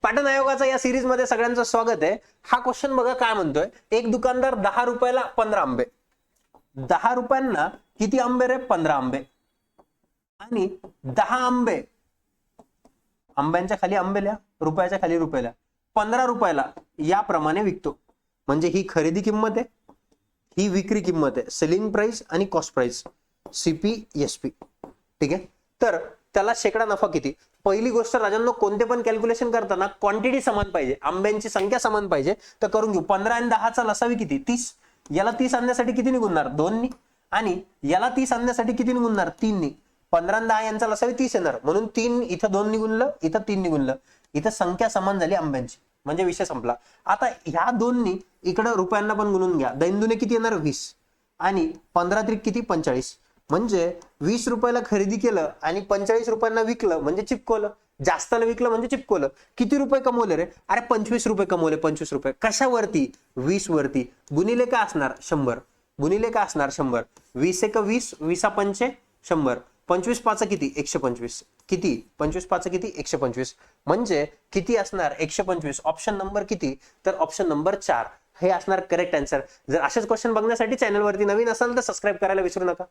Pattern आयोगाचा या series मध्ये सगळ्यांचं स्वागत आहे. हा क्वेश्चन बघा काय म्हणतोय, एक दुकानदार 10 रुपयाला 15 आंबे, 10 रुपयांना किती आंबे रे? 15 आंबे. आणि 10 आंबे, आंब्यांच्या खाली आंबे लिहा, रुपयाच्या खाली रुपये लिहा, 15 रुपयाला याप्रमाणे विकतो. म्हणजे ही खरेदी किंमत आहे, ही विक्री किंमत आहे, सेलिंग प्राइस आणि कॉस्ट प्राइस, CP/SP. ठीक आहे. तर त्याला शेकडा नफा किती? पहिली गोष्ट राजांनो, कोणते पण कॅल्क्युलेशन करताना क्वांटिटी समान पाहिजे, आंब्यांची संख्या समान पाहिजे. तर करून घेऊ. 15 आणि 10 चा लसावी किती? 30. याला 30 आणण्यासाठी किती निघुणार? 2 नी. आणि याला 30 आणण्यासाठी किती निघुणार? 3 नी. 15 आणि 10 यांचा लसावी 30 येणार, म्हणून 3 इथं 2 निघुनलं, इथं 3 निघुनलं. इथं संख्या समान झाली आंब्यांची, म्हणजे विषय संपला. आता ह्या 2 नी इकडे रुपयांना पण गुणून घ्या. दैनदुने किती येणार? 20. आणि 15 त्रिक किती? 45. म्हणजे 20 रुपयाला खरेदी केलं आणि 45 रुपयांना विकलं म्हणजे चिपकवलं. जास्ताला विकलं म्हणजे चिपकवलं. किती रुपये कमवले रे? अरे 25 रुपये कमवले. 25 रुपये कशावरती? 20 वरती. गुणिले काय असणार? 100. गुणिले काय असणार? 100. 20 एक 20, 20 पंचे 100. 25 पाच किती? 125. किती? 25 पाच किती? 125. म्हणजे किती असणार? 125. ऑप्शन नंबर किती? तर ऑप्शन नंबर 4 हे असणार करेक्ट आन्सर. जर असेच क्वेश्चन बघण्यासाठी चॅनलवरती नवीन असाल तर सबस्क्राईब करायला विसरू नका.